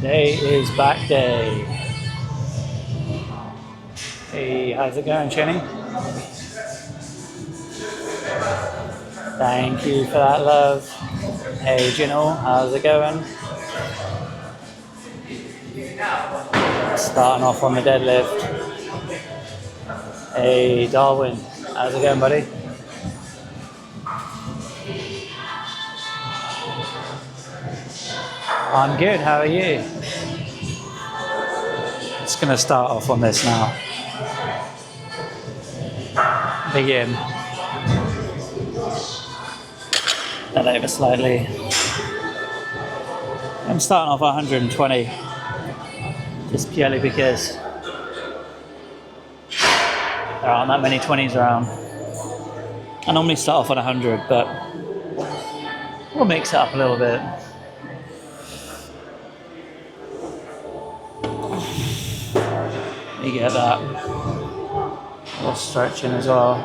Today is back day. Hey, how's it going, Chinny? Thank you for that, love. Hey, Jinal, how's it going? Starting off on the deadlift. Hey, Darwin, how's it going, buddy? I'm good, how are you? Just gonna start off on this now. Begin. That over slightly. I'm starting off 120, just purely because there aren't that many 20s around. I normally start off at 100, but we'll mix it up a little bit. You get that. A little stretching as well.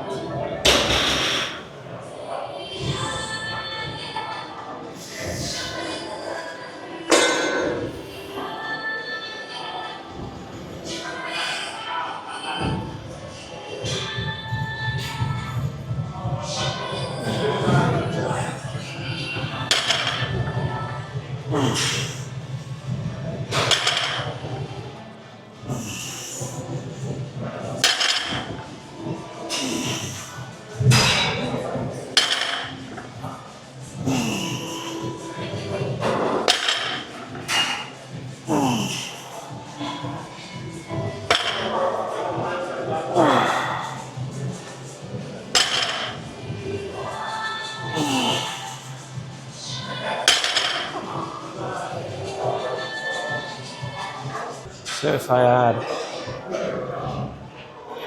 So if I add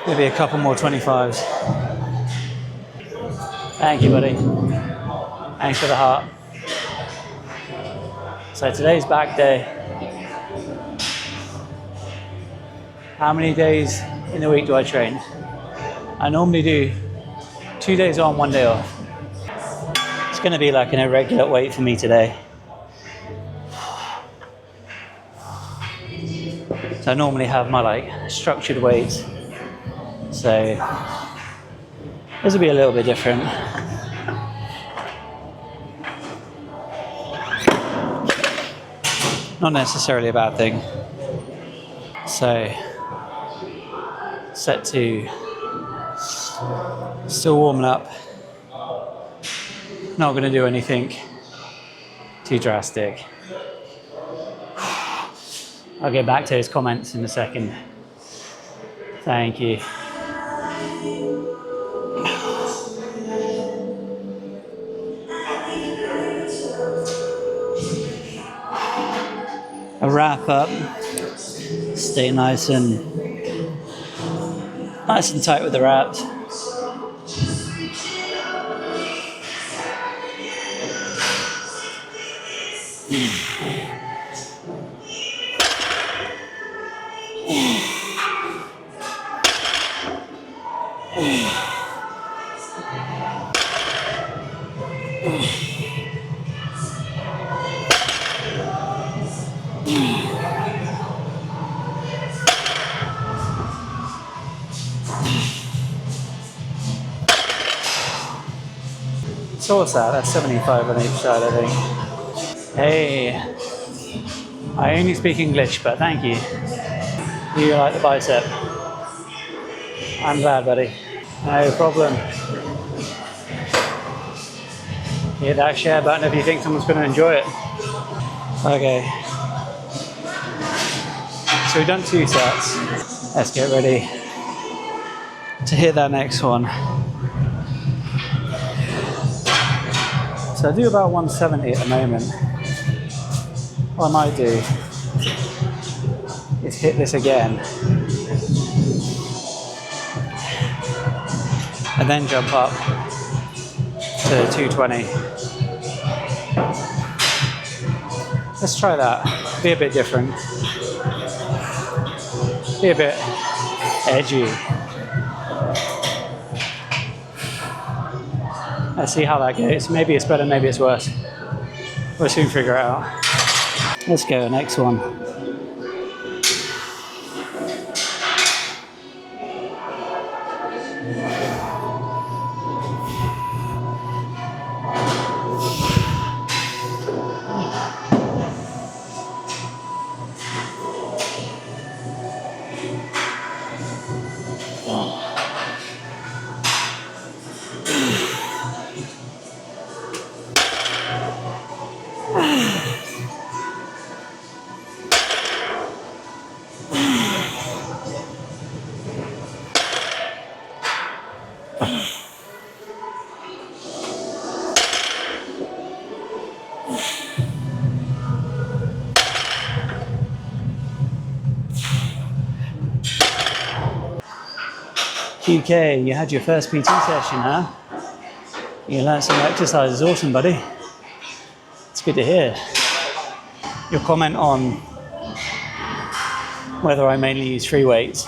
maybe a couple more 25s. Thank you, buddy. Thanks for the heart. So today's back day. How many days in the week do I train? I normally do 2 days on, 1 day off. It's going to be like an irregular weight for me today. So I normally have my structured weights. So this will be a little bit different. Not necessarily a bad thing. So set 2. Still warming up. Not going to do anything too drastic. I'll get back to his comments in a second. Thank you. A wrap up. Stay nice and tight with the wraps. So what's that? That's 75 on each side, I think. Hey, I only speak English, but thank you. You like the bicep? I'm glad, buddy. No problem. Hit that share button if you think someone's going to enjoy it. Okay. So we've done 2 sets. Let's get ready to hit that next one. So I do about 170 at the moment. What I might do is hit this again and then jump up to 220. Let's try that. Be a bit different. Be a bit edgy. Let's see how that goes. Maybe it's better, maybe it's worse. We'll soon figure it out. Let's go, next one. QK, you had your first PT session, huh? You learned some exercises. Awesome, buddy. It's good to hear. Your comment on whether I mainly use free weights.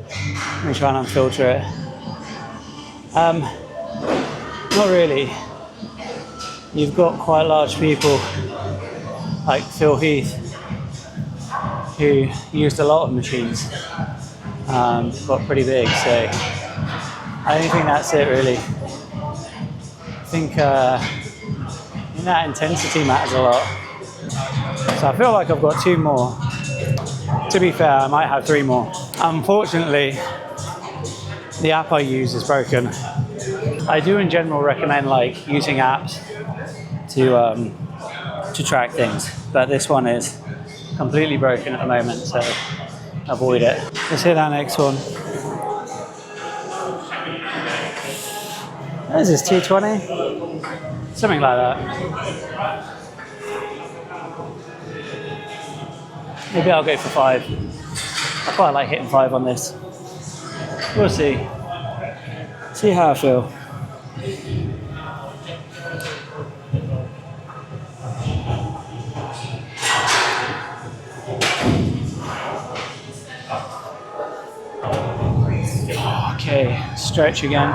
Let me try and unfilter it. Not really. You've got quite large people like Phil Heath who used a lot of machines. Got pretty big, so I don't think that's it really. I think that intensity matters a lot. So I feel like I've got 2 more. To be fair, I might have 3 more. Unfortunately, the app I use is broken. I do in general recommend like using apps to track things, but this one is completely broken at the moment, so avoid it. Let's hit our next one. What is this, 220? Something like that. Maybe I'll go for 5. I quite like hitting 5 on this. We'll see. See how I feel. Okay, stretch again.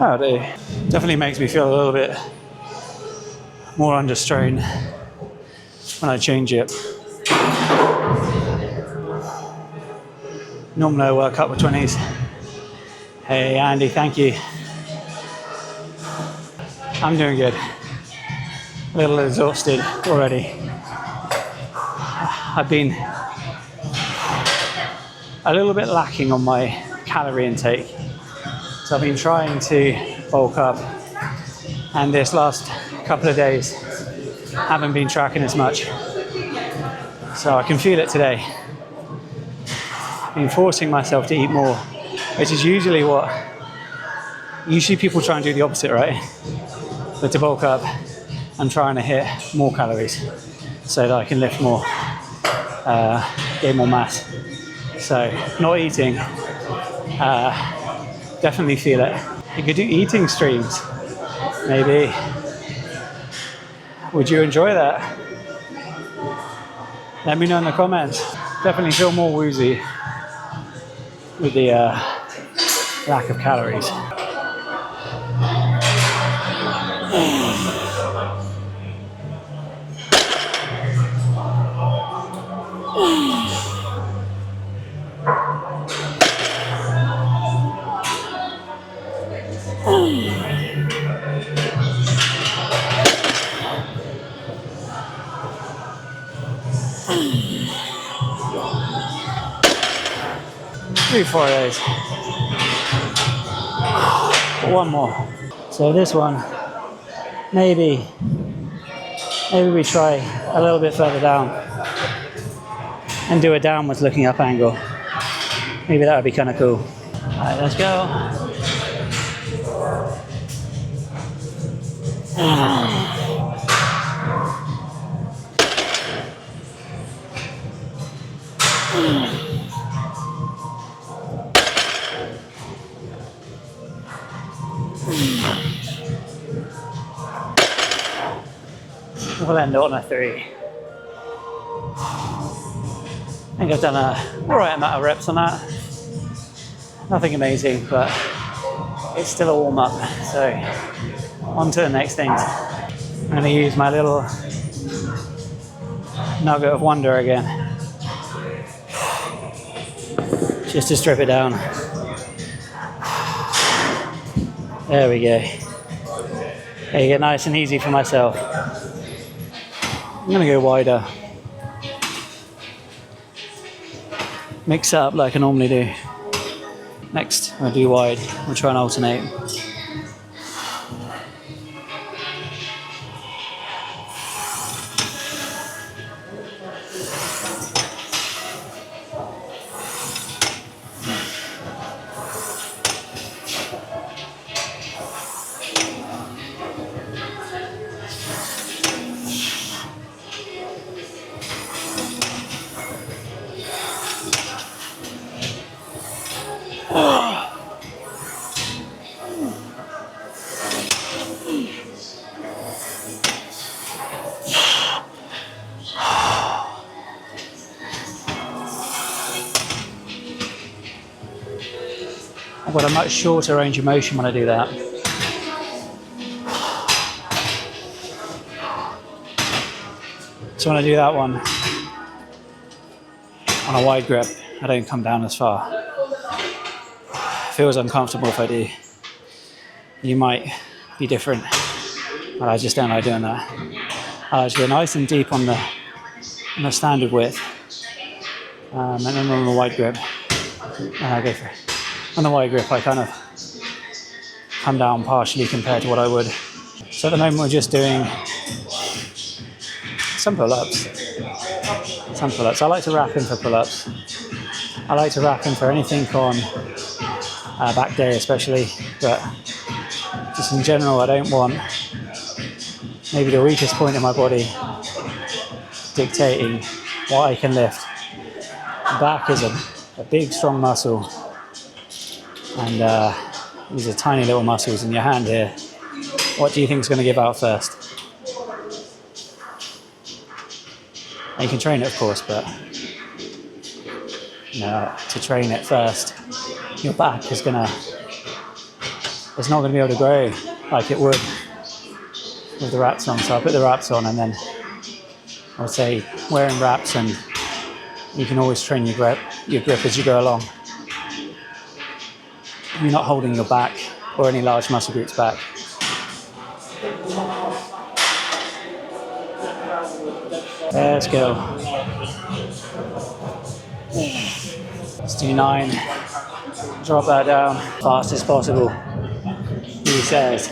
Oh dear. Definitely makes me feel a little bit more under strain when I change it. Normally I work up with 20s. Hey Andy, thank you. I'm doing good. A little exhausted already. I've been a little bit lacking on my calorie intake. So I've been trying to bulk up, and this last couple of days haven't been tracking as much. So I can feel it today. I've been forcing myself to eat more, which is usually people try and do the opposite, right? But to bulk up, I'm trying to hit more calories so that I can lift more, gain more mass. So not eating, definitely feel it. You could do eating streams, maybe. Would you enjoy that? Let me know in the comments. Definitely feel more woozy with the lack of calories. Three, 4 days. One more. So this one, maybe we try a little bit further down and do a downwards looking up angle. Maybe that would be kind of cool. All right, let's go. We'll end it on a 3. I think I've done a alright amount of reps on that. Nothing amazing, but it's still a warm up. So on to the next things. I'm going to use my little nugget of wonder again, just to strip it down. There we go. Make it nice and easy for myself. I'm going to go wider. Mix it up like I normally do. Next, I'll do wide. We'll try and alternate. I've got a much shorter range of motion when I do that. So when I do that one on a wide grip, I don't come down as far. It feels uncomfortable if I do. You might be different, but I just don't like doing that. I like to go nice and deep on the standard width, and then on the wide grip, I go for it. On the wide grip, I kind of come down partially compared to what I would. So at the moment, we're just doing some pull-ups. I like to wrap in for pull-ups. I like to wrap in for anything on back day especially, but just in general, I don't want maybe the weakest point in my body dictating what I can lift. The back is a big, strong muscle. And these are tiny little muscles in your hand here. What do you think is going to give out first? And you can train it, of course, but to train it first, your back it's not going to be able to grow like it would with the wraps on. So I put the wraps on, and then I would say wearing wraps, and you can always train your grip as you go along. You're not holding your back or any large muscle groups back. Let's go. Let's do 9. Drop that down fast as possible. He says.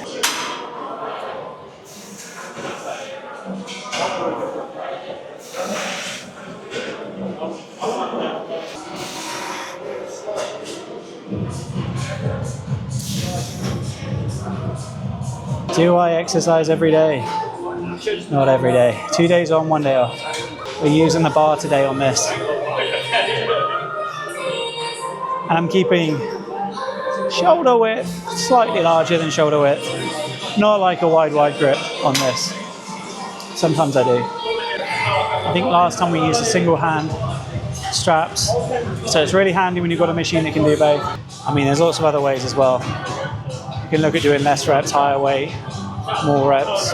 Do I exercise every day? Not every day. 2 days on, 1 day off. We're using the bar today on this. And I'm keeping shoulder width slightly larger than shoulder width. Not like a wide grip on this. Sometimes I do. I think last time we used a single hand straps. So it's really handy when you've got a machine that can do both. I mean, there's lots of other ways as well. You can look at doing less reps, higher weight, more reps.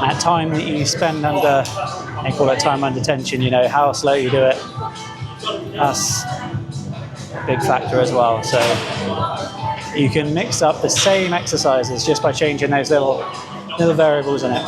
At time that you spend under, they call it time under tension, how slow you do it. That's a big factor as well. So you can mix up the same exercises just by changing those little variables in it.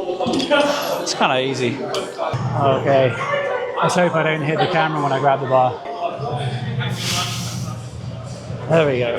It's kind of easy. Okay. Let's hope I don't hit the camera when I grab the bar. There we go.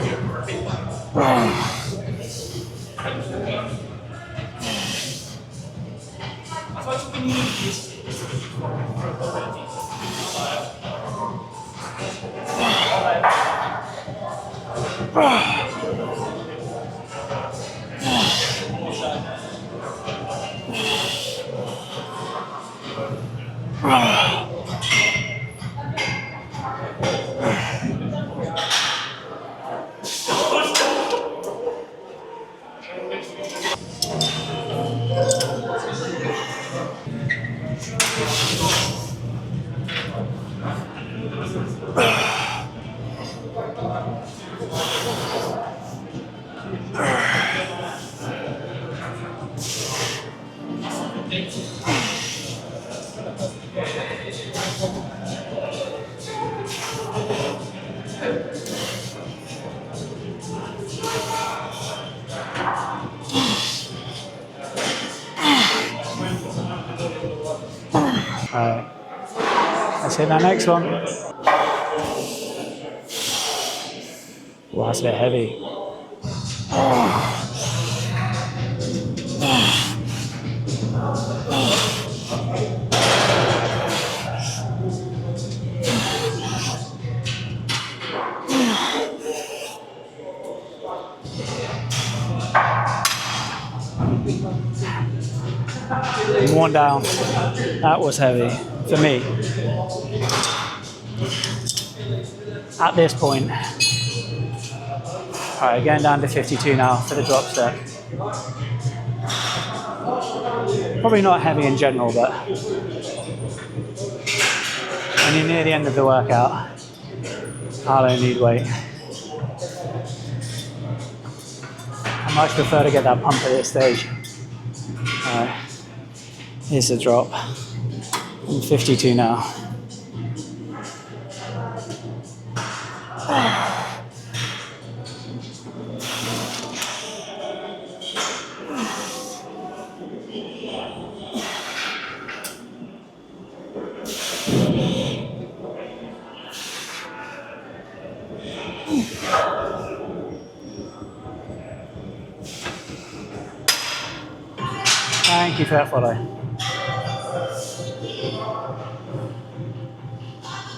Alright. Let's hit that next one. Well, that's a bit heavy. One down. That was heavy for me. At this point. Alright, going down to 52 now for the drop set. Probably not heavy in general, but when you're near the end of the workout, I don't need weight. I much prefer to get that pump at this stage. Alright, here's the drop. I'm 52 now. Thank you for that follow.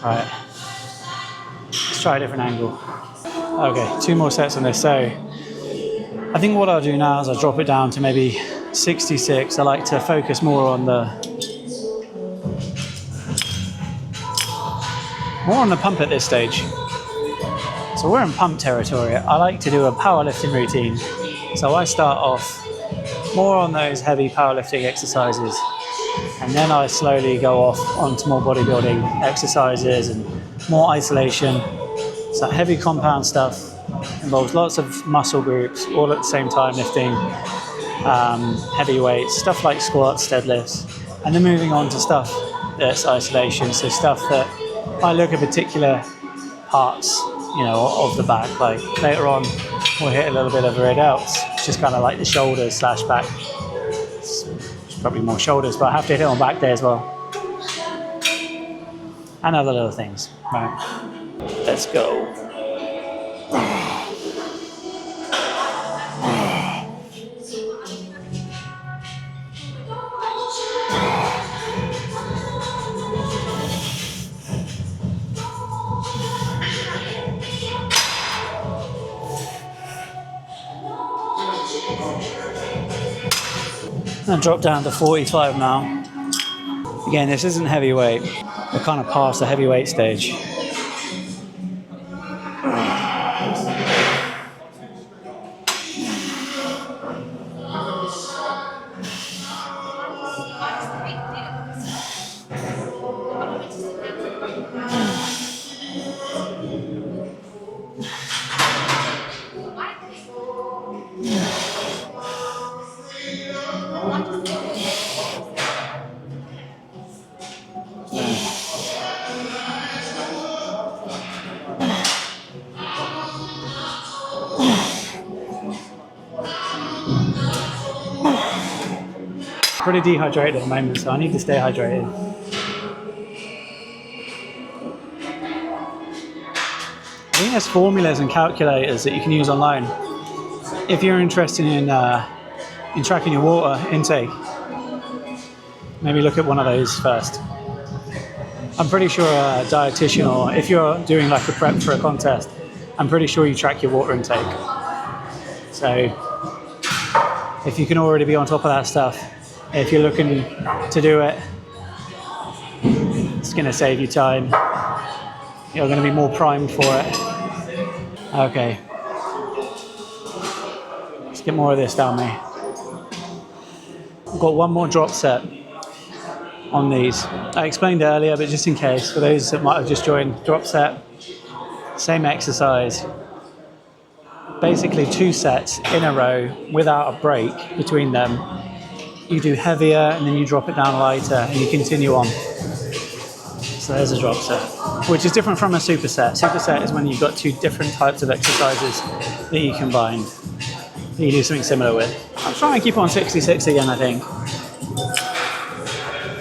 Alright, let's try a different angle. Okay, 2 more sets on this. So I think what I'll do now is I'll drop it down to maybe 66. I like to focus more on the pump at this stage. So we're in pump territory. I like to do a powerlifting routine. So I start off more on those heavy powerlifting exercises, and then I slowly go off onto more bodybuilding exercises and more isolation. So heavy compound stuff involves lots of muscle groups all at the same time lifting heavy weights, stuff like squats, deadlifts, and then moving on to stuff that's isolation. So stuff that I look at particular parts, you know, of the back. Like later on, we'll hit a little bit of red delts, just kind of like the shoulders / back. It's probably more shoulders, but I have to hit on back there as well. And other little things. Right, let's go. And drop down to 45 now. Again, this isn't heavyweight. We're kind of past the heavyweight stage. Pretty dehydrated at the moment, so I need to stay hydrated. I think there's formulas and calculators that you can use online if you're interested in tracking your water intake. Maybe look at one of those first. I'm pretty sure a dietitian, or if you're doing like a prep for a contest, I'm pretty sure you track your water intake. So if you can already be on top of that stuff, if you're looking to do it, it's going to save you time. You're going to be more primed for it. Okay. Let's get more of this down me. I've got one more drop set on these. I explained it earlier, but just in case, for those that might have just joined, drop set, same exercise. Basically 2 sets in a row without a break between them. You do heavier and then you drop it down lighter and you continue on. So there's a drop set, which is different from a superset. Superset is when you've got 2 different types of exercises that you combine, that you do something similar with. I'm trying to keep on 66 again, I think.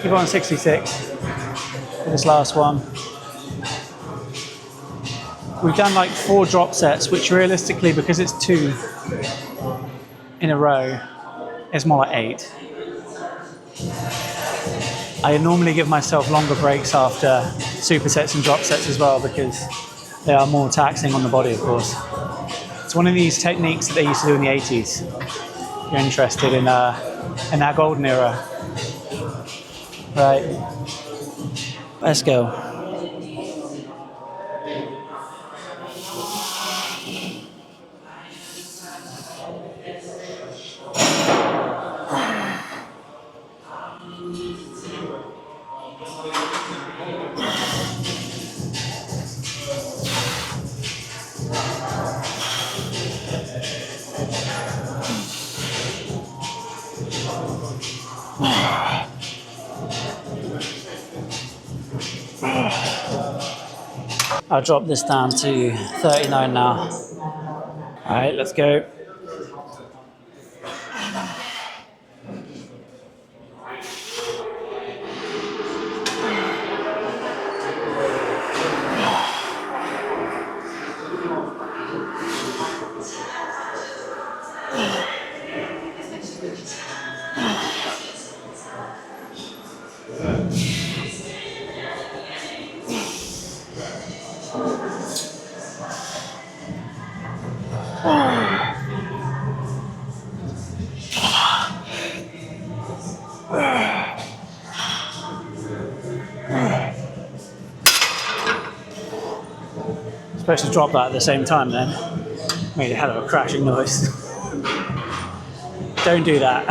Keep on 66 for this last one. We've done like 4 drop sets, which realistically, because it's 2 in a row, is more like 8. I normally give myself longer breaks after supersets and drop sets as well, because they are more taxing on the body, of course. It's one of these techniques that they used to do in the 80s. If you're interested in that golden era. Right, let's go. I'll drop this down to 39 now. All right, let's go. Supposed to drop that at the same time then. Made a hell of a crashing noise. Don't do that.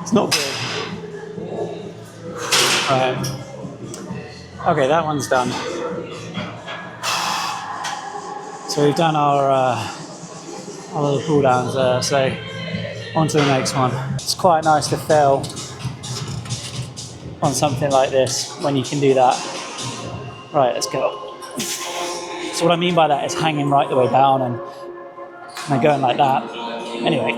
It's not good. Right. Okay, that one's done. So we've done our little cool downs there, so on to the next one. It's quite nice to fail on something like this when you can do that. Right, let's go. So what I mean by that is hanging right the way down and going like that. Anyway.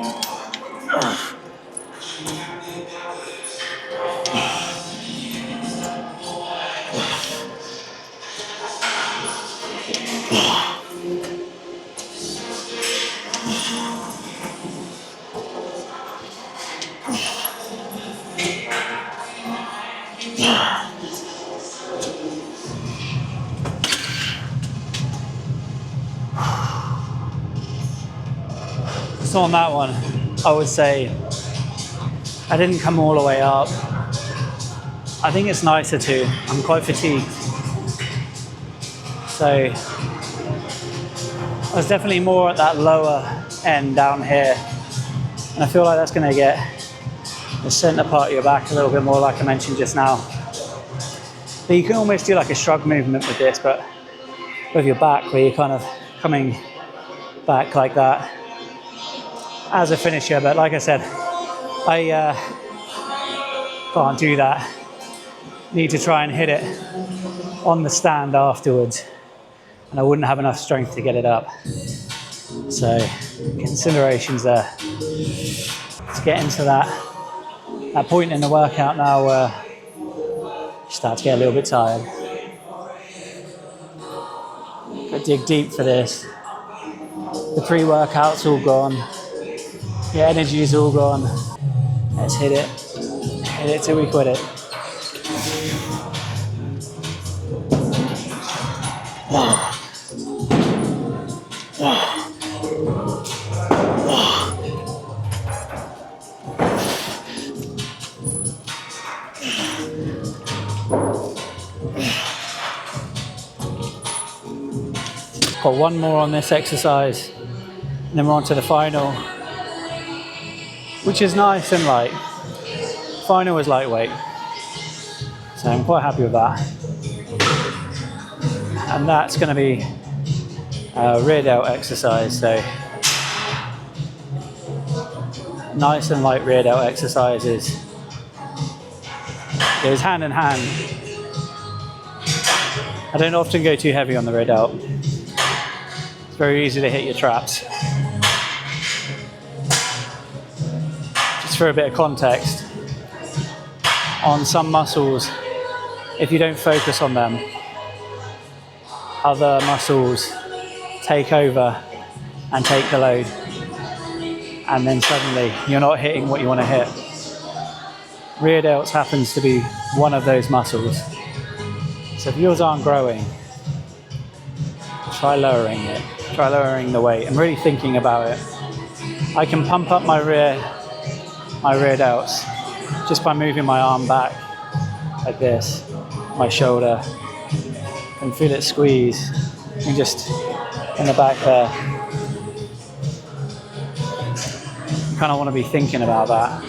So on that one, I would say I didn't come all the way up. I think it's nicer too. I'm quite fatigued. So I was definitely more at that lower end down here. And I feel like that's going to get the center part of your back a little bit more, like I mentioned just now. But you can almost do like a shrug movement with this, but with your back, where you're kind of coming back like that as a finisher. But like I said, I can't do that. Need to try and hit it on the stand afterwards, and I wouldn't have enough strength to get it up. So considerations there. Let's get into that that point in the workout now where you start to get a little bit tired. Got to dig deep for this. The pre-workout's all gone. The energy's all gone. Let's hit it. Hit it till we quit it. Got one more on this exercise, and then we're on to the final, which is nice and light. Final is lightweight, so I'm quite happy with that. And that's going to be a rear delt exercise, so nice and light rear delt exercises. It goes hand in hand. I don't often go too heavy on the rear delt. It's very easy to hit your traps. Just for a bit of context, on some muscles, if you don't focus on them, other muscles take over and take the load, and then suddenly you're not hitting what you want to hit. Rear delts happens to be one of those muscles. So if yours aren't growing, try lowering it. Try lowering the weight and really thinking about it. I can pump up my rear delts just by moving my arm back like this, my shoulder, and feel it squeeze, and just in the back there. You kind of want to be thinking about that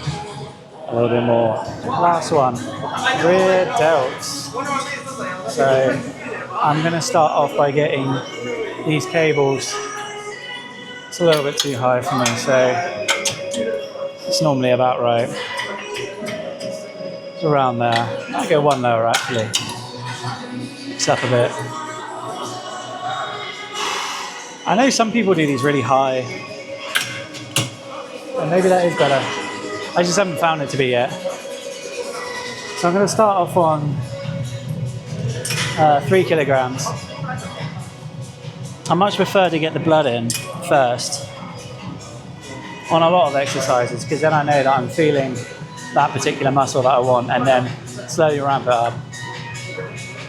a little bit more. Last one, rear delts. So I'm going to start off by getting these cables. It's a little bit too high for me, so it's normally about right. It's around there. I'll go one lower actually. It's up a bit. I know some people do these really high, and maybe that is better. I just haven't found it to be yet. So I'm going to start off on 3 kilograms. I much prefer to get the blood in first on a lot of exercises, because then I know that I'm feeling that particular muscle that I want, and then slowly ramp it up.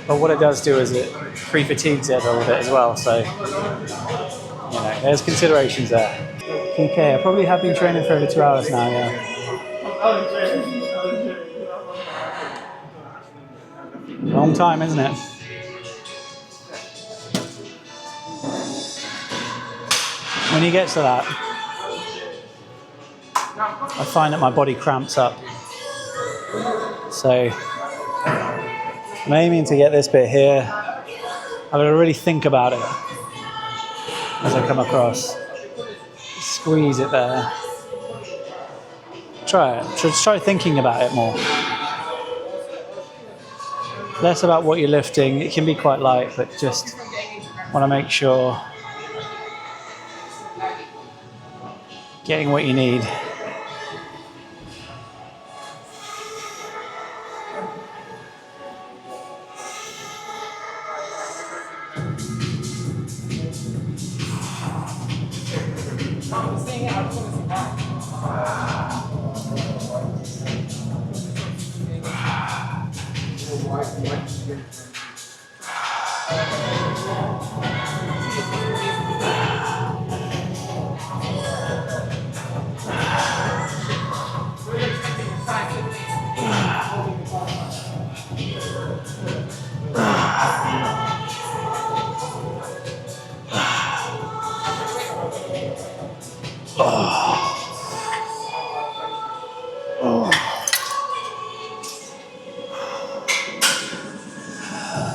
But what it does do is it pre-fatigues it a little bit as well, so you know, there's considerations there. PK, I probably have been training for over 2 hours now, yeah. Long time, isn't it? When you get to that, I find that my body cramps up. So I'm aiming to get this bit here. I've got to really think about it as I come across. Squeeze it there. Try it. Just try thinking about it more. Less about what you're lifting. It can be quite light, but just want to make sure getting what you need.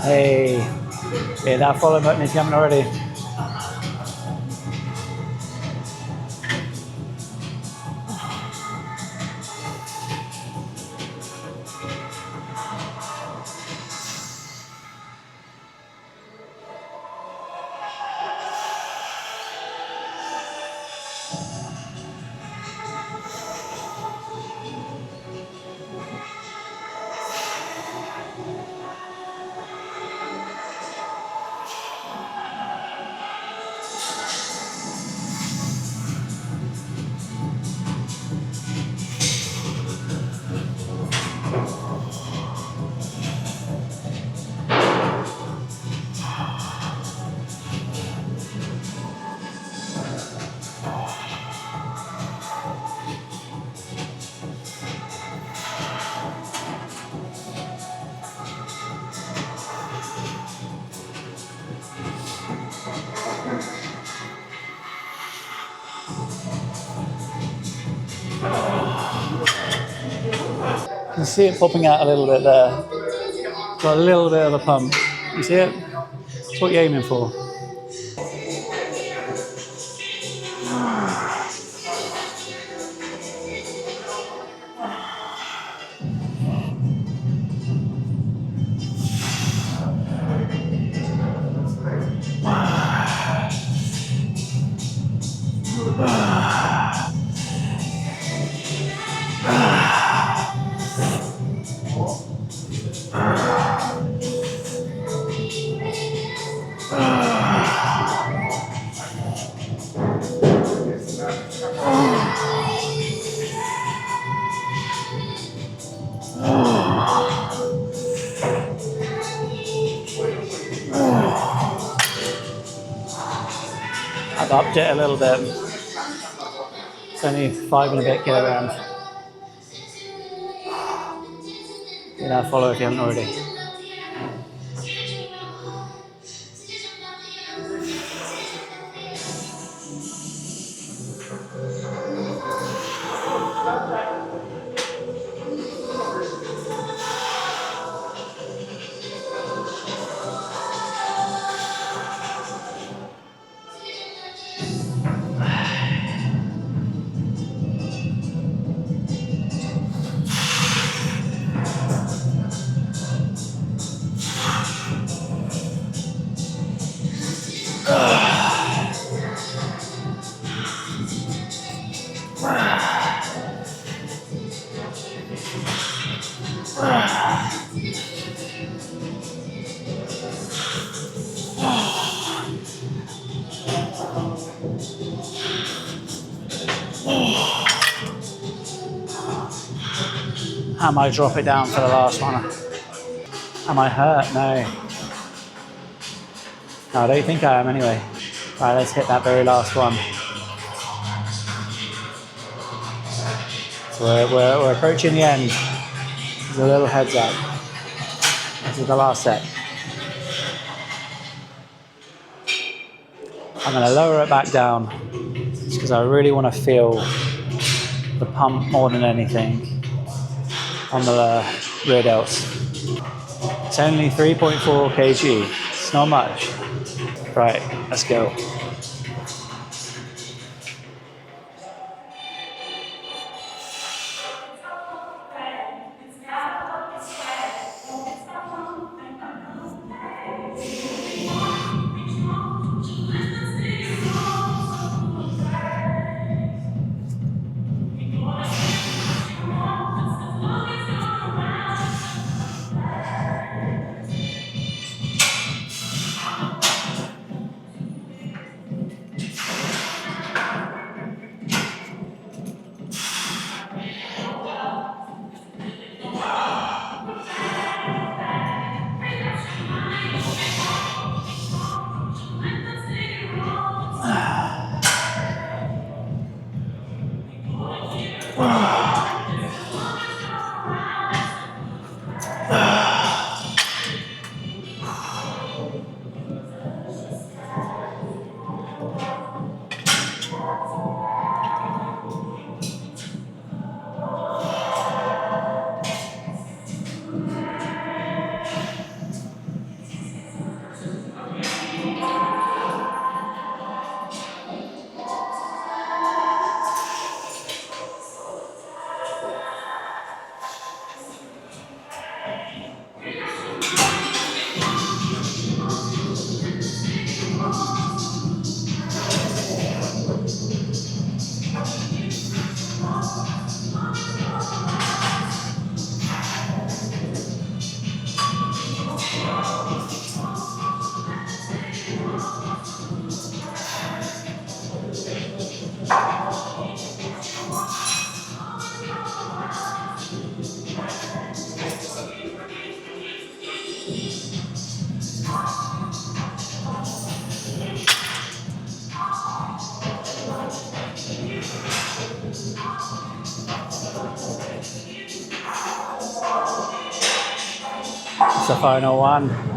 Hey, hit that follow button if you haven't already. You can see it popping out a little bit there. Got a little bit of a pump. You see it? That's what you're aiming for. I've upped it a little bit. It's only 5 and a bit kilograms. You know, follow if you haven't already. I might drop it down for the last one. Am I hurt? No. No, I don't think I am anyway. Right, let's hit that very last one. So we're approaching the end. There's a little heads up. This is the last set. I'm going to lower it back down just because I really want to feel the pump more than anything on the rear delts. It's only 3.4 kg. It's not much. Right, let's go. It's the final one.